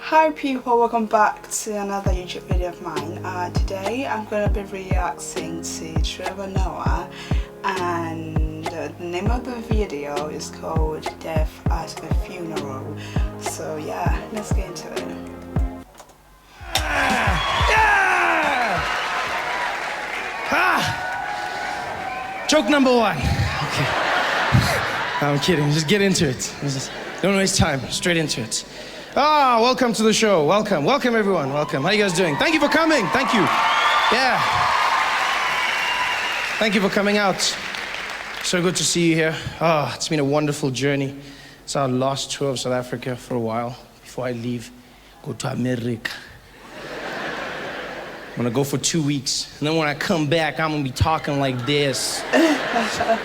Hi people, welcome back to another YouTube video of mine. Today I'm going to be reacting to Trevor Noah, and the name of the video is called Death at a Funeral. So yeah, let's get into it. Joke number one. Okay. I'm kidding, just get into it. Don't waste time, straight into it. Welcome to the show. Welcome everyone, welcome. How you guys doing? Thank you for coming, thank you. Yeah. Thank you for coming out. So good to see you here. It's been a wonderful journey. It's our last tour of South Africa for a while, before I leave, go to America. I'm gonna go for 2 weeks, and then when I come back, I'm gonna be talking like this. I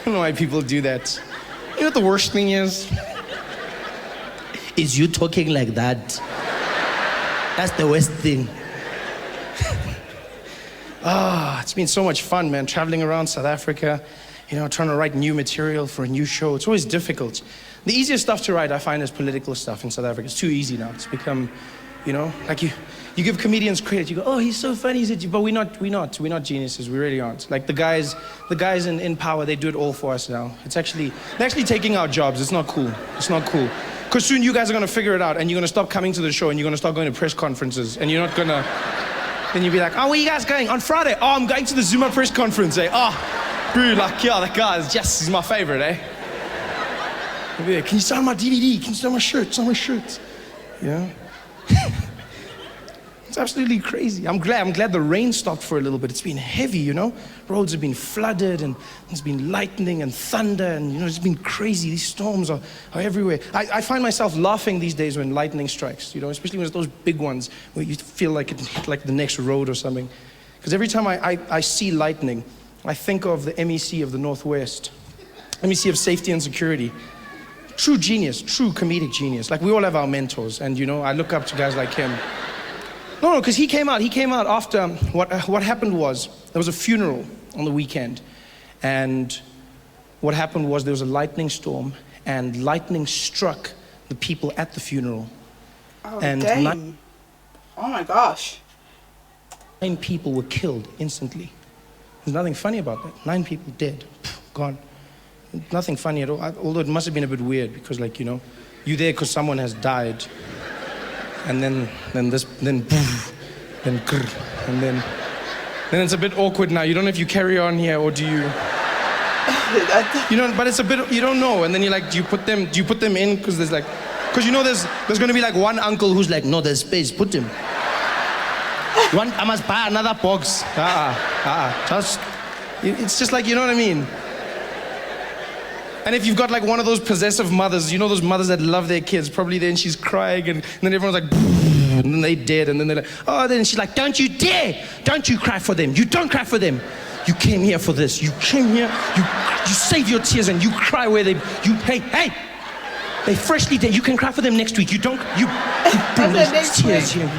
don't know why people do that. You know what the worst thing is? Is you talking like that. That's the worst thing. It's been so much fun, man, traveling around South Africa, you know, trying to write new material for a new show. It's always difficult. The easiest stuff to write, I find, is political stuff in South Africa. It's too easy now. It's become, you know, like you give comedians credit. You go, oh, he's so funny, but we're not geniuses. We really aren't. Like the guys in power, they do it all for us now. They're actually taking our jobs. It's not cool. It's not cool. Because soon you guys are gonna figure it out, and you're gonna stop coming to the show, and you're gonna start going to press conferences, and you're not gonna. Then you'll be like, oh, where you guys going on Friday? Oh, I'm going to the Zuma press conference, eh? Oh, bro, like, yeah, that guy he's my favorite, eh? Be like, can you sign my DVD? Can you sign my shirt? Sign my shirt. Yeah. It's absolutely crazy. I'm glad the rain stopped for a little bit. It's been heavy, you know? Roads have been flooded, and there's been lightning and thunder, and you know, it's been crazy. These storms are everywhere. I find myself laughing these days when lightning strikes, you know, especially when it's those big ones where you feel like it hit like the next road or something. Because every time I see lightning, I think of the MEC of the Northwest, MEC of Safety and Security. True genius, true comedic genius. Like, we all have our mentors, and you know, I look up to guys like him. No, because he came out after, what happened was, there was a funeral on the weekend, and what happened was there was a lightning storm, and lightning struck the people at the funeral. Oh, and dang. Oh my gosh. 9 people were killed instantly. There's nothing funny about that. 9 people dead, gone. Nothing funny at all, although it must have been a bit weird, because, like, you know, you're there because someone has died. And then it's a bit awkward now. You don't know if you carry on here or do you? You know, but it's a bit, you don't know. And then you're like, do you put them in? Because you know there's going to be like one uncle who's like, no, there's space, put him. I must buy another box. It's just like, you know what I mean? And if you've got like one of those possessive mothers, you know those mothers that love their kids, probably then she's crying, and then everyone's like, and then they dead, and then they're like, oh, then she's like, don't you dare, don't you cry for them, you don't cry for them. You came here for this, you came here, you save your tears and you cry where hey, they freshly dead, you can cry for them next week, you don't, you bring those tears here.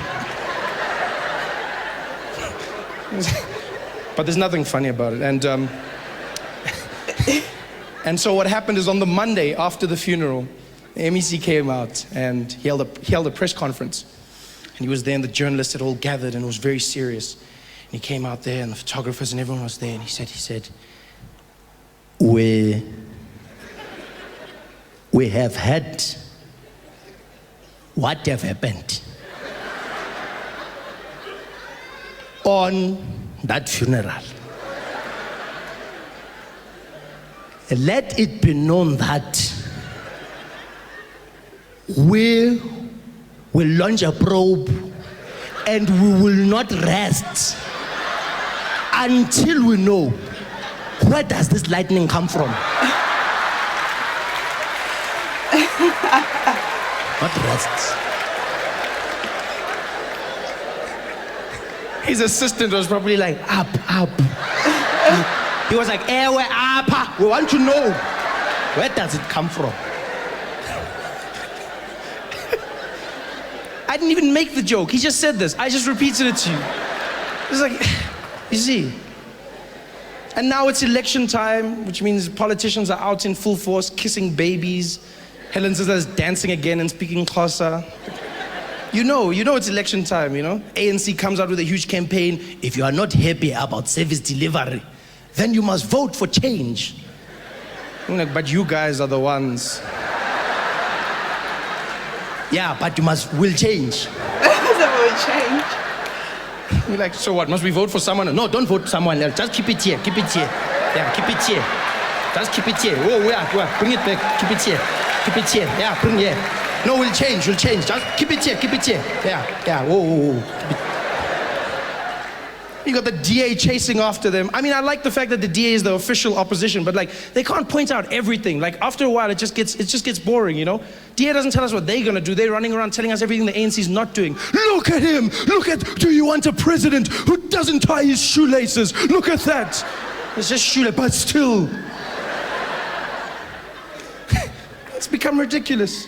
But there's nothing funny about it, and so what happened is on the Monday after the funeral, the MEC came out and he held a press conference. And he was there, and the journalists had all gathered, and it was very serious. And he came out there, and the photographers and everyone was there, and he said, we have had what have happened on that funeral. Let it be known that we will launch a probe, and we will not rest until we know where does this lightning come from. Not rest. His assistant was probably like, up. He was like, we're up. We want to know, where does it come from? I didn't even make the joke. He just said this. I just repeated it to you. It's like, you see. And now it's election time, which means politicians are out in full force, kissing babies. Helen Zizza is dancing again and speaking Xhosa. You know it's election time, you know? ANC comes out with a huge campaign. If you are not happy about service delivery, then you must vote for change. I'm like, but you guys are the ones. Yeah, but will change. Will change. You're like, so what? Must we vote for someone? No, don't vote for someone else. Just keep it here. Keep it here. Yeah, keep it here. Just keep it here. Oh, yeah, bring it back. Keep it here. Keep it here. Yeah, bring it here. No, we'll change. Just keep it here. Keep it here. Yeah. Whoa. You got the DA chasing after them. I mean, I like the fact that the DA is the official opposition, but like, they can't point out everything. Like, after a while, it just gets boring, you know? DA doesn't tell us what they're gonna do. They're running around telling us everything the ANC's not doing. Look at him! Do you want a president who doesn't tie his shoelaces? Look at that! It's just shoelace, but still. It's become ridiculous.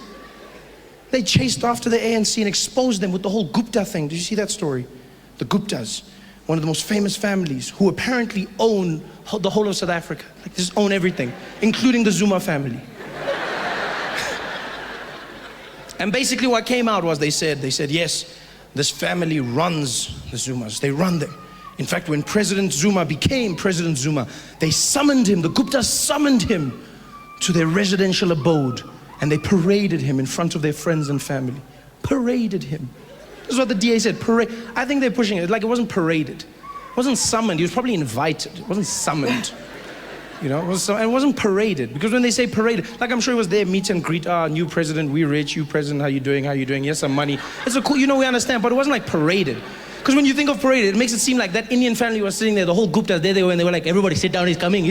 They chased after the ANC and exposed them with the whole Gupta thing. Did you see that story? The Guptas, one of the most famous families who apparently own the whole of South Africa. Like, just own everything, including the Zuma family. And basically what came out was they said, yes, this family runs the Zumas. They run them. In fact, when President Zuma became President Zuma, they summoned him, the Guptas summoned him to their residential abode, and they paraded him in front of their friends and family. Paraded him. This is what the DA said, parade. I think they're pushing it, like it wasn't paraded. It wasn't summoned, he was probably invited. It wasn't summoned. You know, it wasn't paraded. Because when they say paraded, like I'm sure it was their meet and greet, new president, we rich, you president, how you doing, here's some money. It's a cool, we understand, but it wasn't like paraded. Because when you think of paraded, it makes it seem like that Indian family was sitting there, the whole Guptas, there they were, and they were like, everybody sit down, he's coming.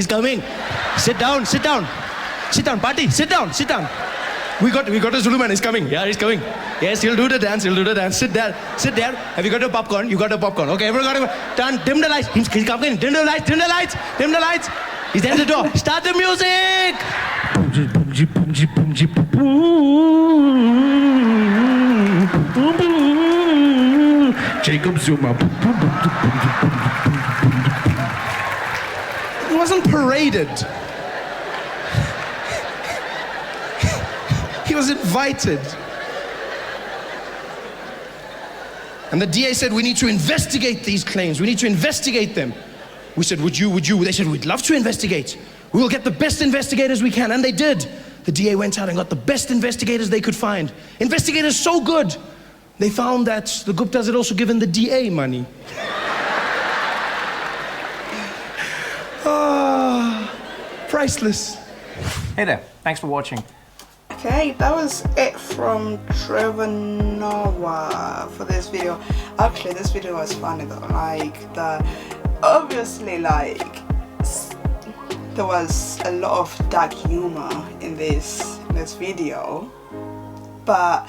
Sit down, party, sit down. We got a Zulu man, he's coming. Yeah, he's coming. Yes, he'll do the dance. Sit there. Have you got your popcorn? You got your popcorn. Okay, everyone got it. Done. Dim the lights. He's coming. Dim the lights. He's at the door. Start the music. Jacob Zuma. It wasn't paraded. He was invited. And the DA said, we need to investigate these claims. We need to investigate them. We said, would you? They said, we'd love to investigate. We will get the best investigators we can. And they did. The DA went out and got the best investigators they could find. Investigators so good, they found that the Guptas had also given the DA money. Priceless. Hey there, thanks for watching. Okay, that was it from Trevor Noah for this video. Actually, this video was funny though. Obviously, there was a lot of dark humor in this video, but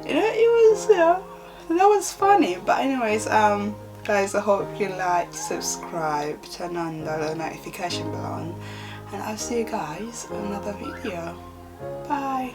that was funny. But anyways, guys, I hope you like, subscribe, turn on the notification bell, and I'll see you guys in another video. Bye.